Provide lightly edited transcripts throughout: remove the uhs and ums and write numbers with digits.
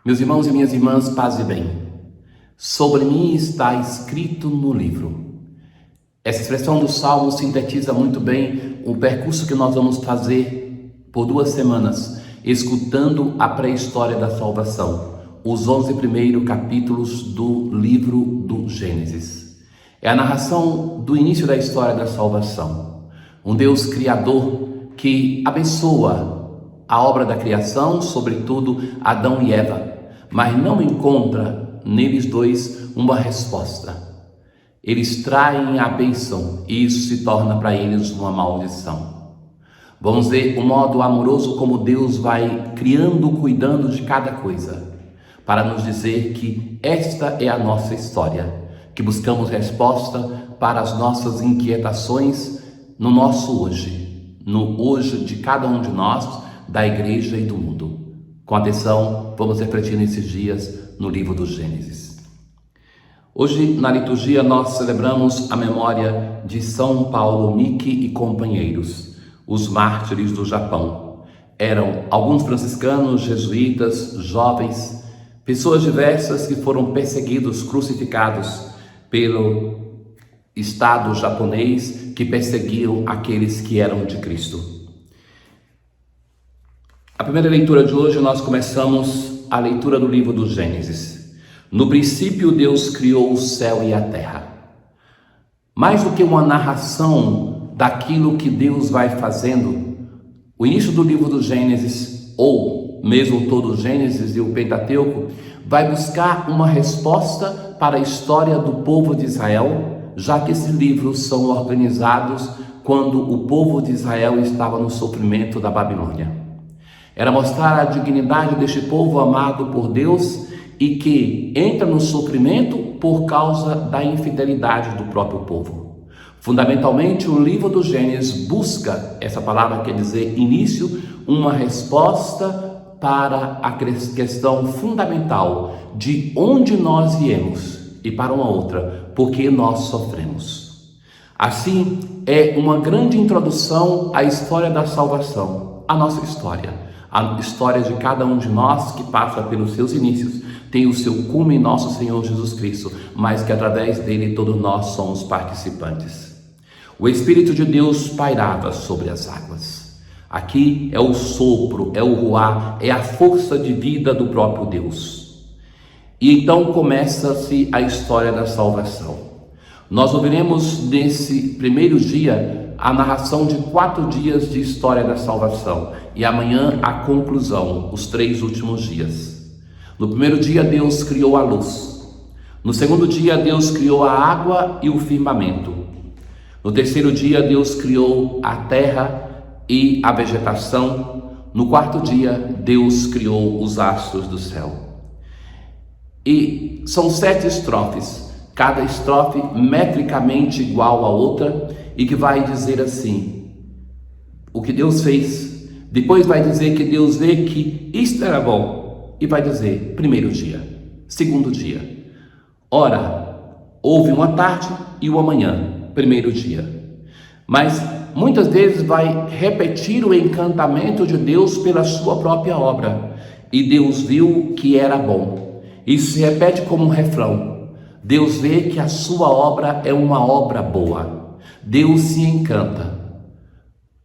Meus irmãos e minhas irmãs, paz e bem. Sobre mim está escrito no livro. Essa expressão do Salmo sintetiza muito bem o percurso que nós vamos fazer por 2 semanas, escutando a pré-história da salvação, os 11 primeiros capítulos do livro do Gênesis. É a narração do início da história da salvação. Um Deus criador que abençoa a obra da criação, sobretudo Adão e Eva, mas não encontra neles dois uma resposta. Eles traem a bênção e isso se torna para eles uma maldição. Vamos ver o modo amoroso como Deus vai criando, cuidando de cada coisa, para nos dizer que esta é a nossa história, que buscamos resposta para as nossas inquietações no nosso hoje, no hoje de cada um de nós, da igreja e do mundo. Com atenção, vamos refletir nesses dias no livro do Gênesis. Hoje, na liturgia, nós celebramos a memória de São Paulo Miki e companheiros, os mártires do Japão. Eram alguns franciscanos, jesuítas, jovens, pessoas diversas que foram perseguidos, crucificados pelo Estado japonês que perseguiam aqueles que eram de Cristo. A primeira leitura de hoje nós começamos a leitura do livro do Gênesis. No princípio Deus criou o céu e a terra. Mais do que uma narração daquilo que Deus vai fazendo, o início do livro do Gênesis, ou mesmo todo o Gênesis e o Pentateuco, vai buscar uma resposta para a história do povo de Israel, já que esses livros são organizados quando o povo de Israel estava no sofrimento da Babilônia. Era mostrar a dignidade deste povo amado por Deus e que entra no sofrimento por causa da infidelidade do próprio povo. Fundamentalmente, o livro do Gênesis busca, essa palavra quer dizer início, uma resposta para a questão fundamental de onde nós viemos e para uma outra, porque nós sofremos. Assim, é uma grande introdução à história da salvação, a nossa história. A história de cada um de nós que passa pelos seus inícios tem o seu cume em nosso Senhor Jesus Cristo, mas que através dele todos nós somos participantes. O Espírito de Deus pairava sobre as águas. Aqui é o sopro, é o ruá, é a força de vida do próprio Deus. E então começa-se a história da salvação. Nós ouviremos nesse primeiro dia a narração de 4 dias de história da salvação e amanhã a conclusão, os 3 últimos dias. No primeiro dia Deus criou a luz. No segundo dia Deus criou a água e o firmamento. No terceiro dia Deus criou a terra e a vegetação. No 4º dia Deus criou os astros do céu. E são 7 estrofes, cada estrofe metricamente igual a outra, e que vai dizer assim, o que Deus fez, depois vai dizer que Deus vê que isto era bom, e vai dizer, primeiro dia, segundo dia. Ora, houve uma tarde e uma manhã, primeiro dia. Mas muitas vezes vai repetir o encantamento de Deus pela sua própria obra, e Deus viu que era bom. Isso se repete como um refrão. Deus vê que a sua obra é uma obra boa. Deus se encanta.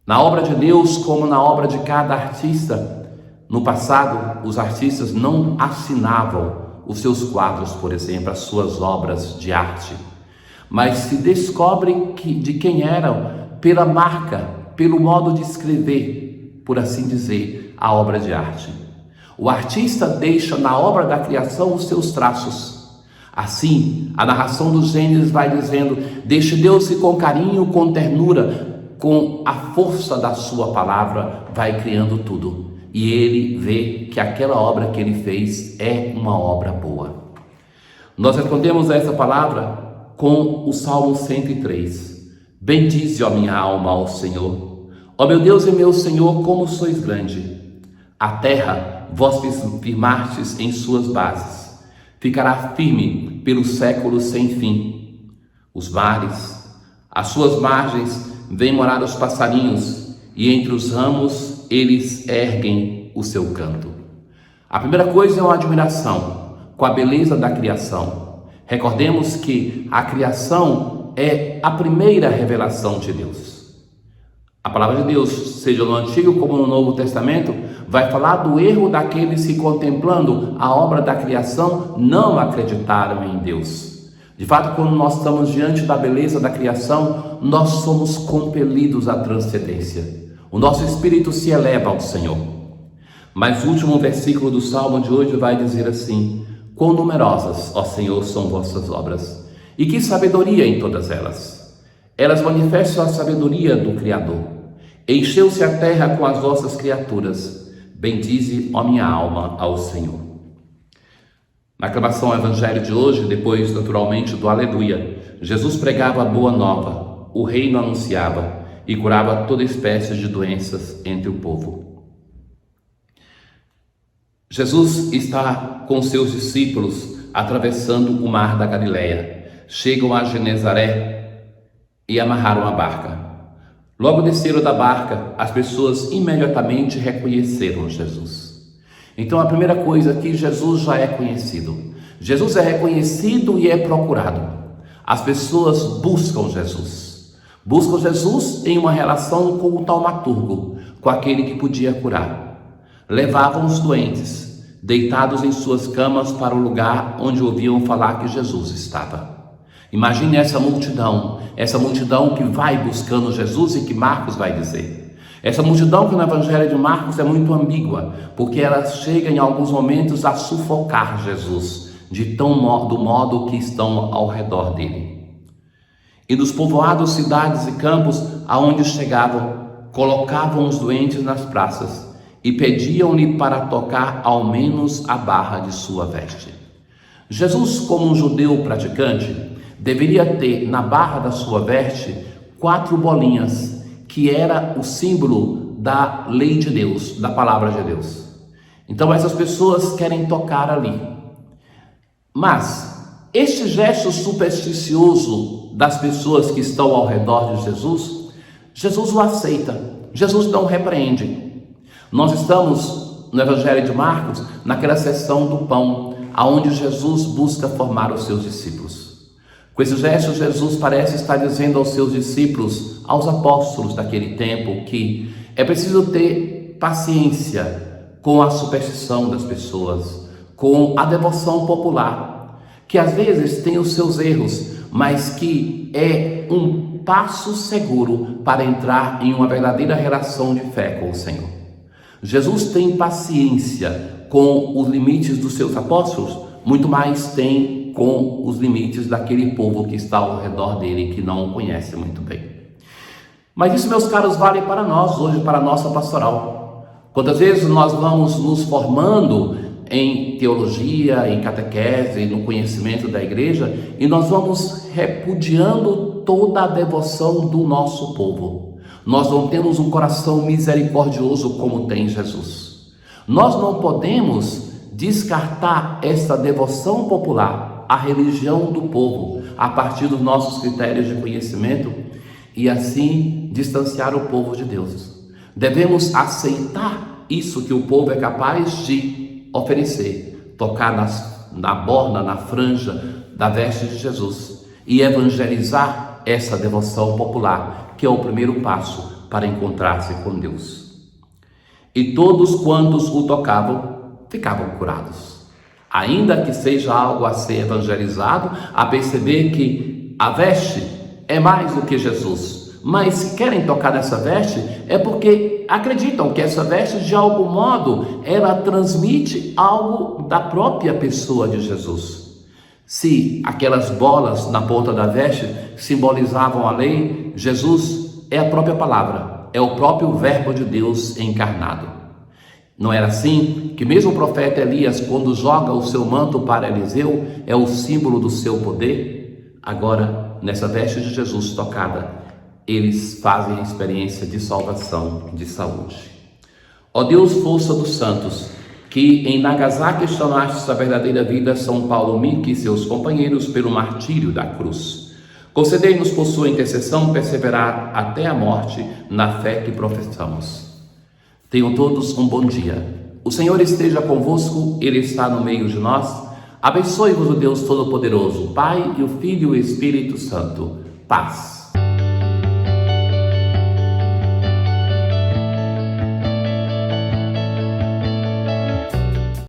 Na obra de Deus, como na obra de cada artista, no passado, os artistas não assinavam os seus quadros, por exemplo, as suas obras de arte, mas se descobre de quem eram pela marca, pelo modo de escrever, por assim dizer, a obra de arte. O artista deixa na obra da criação os seus traços. Assim, a narração do Gênesis vai dizendo, deixe Deus que com carinho, com ternura, com a força da sua palavra, vai criando tudo. E ele vê que aquela obra que ele fez é uma obra boa. Nós respondemos a essa palavra com o Salmo 103. Bendize, ó minha alma, ao Senhor. Ó meu Deus e meu Senhor, como sois grande. A terra vós firmastes em suas bases. Ficará firme pelos séculos sem fim. Os mares, às suas margens, vêm morar os passarinhos, e entre os ramos eles erguem o seu canto. A primeira coisa é uma admiração com a beleza da criação. Recordemos que a criação é a primeira revelação de Deus. A palavra de Deus, seja no Antigo como no Novo Testamento, vai falar do erro daqueles que, contemplando a obra da criação, não acreditaram em Deus. De fato, quando nós estamos diante da beleza da criação, nós somos compelidos à transcendência. O nosso espírito se eleva ao Senhor. Mas o último versículo do Salmo de hoje vai dizer assim: quão numerosas, ó Senhor, são vossas obras, e que sabedoria em todas elas. Elas manifestam a sabedoria do Criador. Encheu-se a terra com as vossas criaturas. Bendize, ó minha alma, ao Senhor. Na aclamação ao Evangelho de hoje, depois naturalmente do Aleluia, Jesus pregava a boa nova, o reino anunciava e curava toda espécie de doenças entre o povo. Jesus está com seus discípulos atravessando o mar da Galileia. Chegam a Genezaré e amarraram a barca. Logo desceram da barca, as pessoas imediatamente reconheceram Jesus. Então a primeira coisa aqui, Jesus já é conhecido. Jesus é reconhecido e é procurado. As pessoas buscam Jesus. Buscam Jesus em uma relação com o taumaturgo, com aquele que podia curar. Levavam os doentes, deitados em suas camas, para o lugar onde ouviam falar que Jesus estava. Imagine essa multidão que vai buscando Jesus e que Marcos vai dizer. Essa multidão que no Evangelho de Marcos é muito ambígua, porque ela chega em alguns momentos a sufocar Jesus, do modo que estão ao redor dele. E nos povoados, cidades e campos aonde chegavam, colocavam os doentes nas praças e pediam-lhe para tocar ao menos a barra de sua veste. Jesus, como um judeu praticante, deveria ter na barra da sua veste 4 bolinhas, que era o símbolo da lei de Deus, da palavra de Deus. Então essas pessoas querem tocar ali. Mas este gesto supersticioso das pessoas que estão ao redor de Jesus, Jesus o aceita, Jesus não repreende. Nós estamos no Evangelho de Marcos, naquela seção do pão, aonde Jesus busca formar os seus discípulos. Com esse gesto, Jesus parece estar dizendo aos seus discípulos, aos apóstolos daquele tempo, que é preciso ter paciência com a superstição das pessoas, com a devoção popular, que às vezes tem os seus erros, mas que é um passo seguro para entrar em uma verdadeira relação de fé com o Senhor. Jesus tem paciência com os limites dos seus apóstolos, muito mais tem com os limites daquele povo que está ao redor dele, que não o conhece muito bem. Mas isso, meus caros, vale para nós hoje, para a nossa pastoral. Quantas vezes nós vamos nos formando em teologia, em catequese, no conhecimento da igreja, e nós vamos repudiando toda a devoção do nosso povo. Nós não temos um coração misericordioso como tem Jesus. Nós não podemos descartar essa devoção popular, a religião do povo, a partir dos nossos critérios de conhecimento, e assim distanciar o povo de Deus. Devemos aceitar isso que o povo é capaz de oferecer, tocar na borda, na franja da veste de Jesus e evangelizar essa devoção popular, que é o primeiro passo para encontrar-se com Deus. E todos quantos o tocavam ficavam curados. Ainda que seja algo a ser evangelizado, a perceber que a veste é mais do que Jesus. Mas se querem tocar nessa veste, é porque acreditam que essa veste, de algum modo, ela transmite algo da própria pessoa de Jesus. Se aquelas bolas na ponta da veste simbolizavam a lei, Jesus é a própria palavra, é o próprio verbo de Deus encarnado. Não era assim que mesmo o profeta Elias, quando joga o seu manto para Eliseu, é o símbolo do seu poder? Agora, nessa veste de Jesus tocada, eles fazem a experiência de salvação, de saúde. Ó Deus, força dos santos, que em Nagasaki chamaste a verdadeira vida São Paulo Miki e seus companheiros pelo martírio da cruz. Concedei-nos por sua intercessão perseverar até a morte na fé que professamos. Tenham todos um bom dia. O Senhor esteja convosco, Ele está no meio de nós. Abençoe-vos o Deus Todo-Poderoso, o Pai, e o Filho e o Espírito Santo. Paz.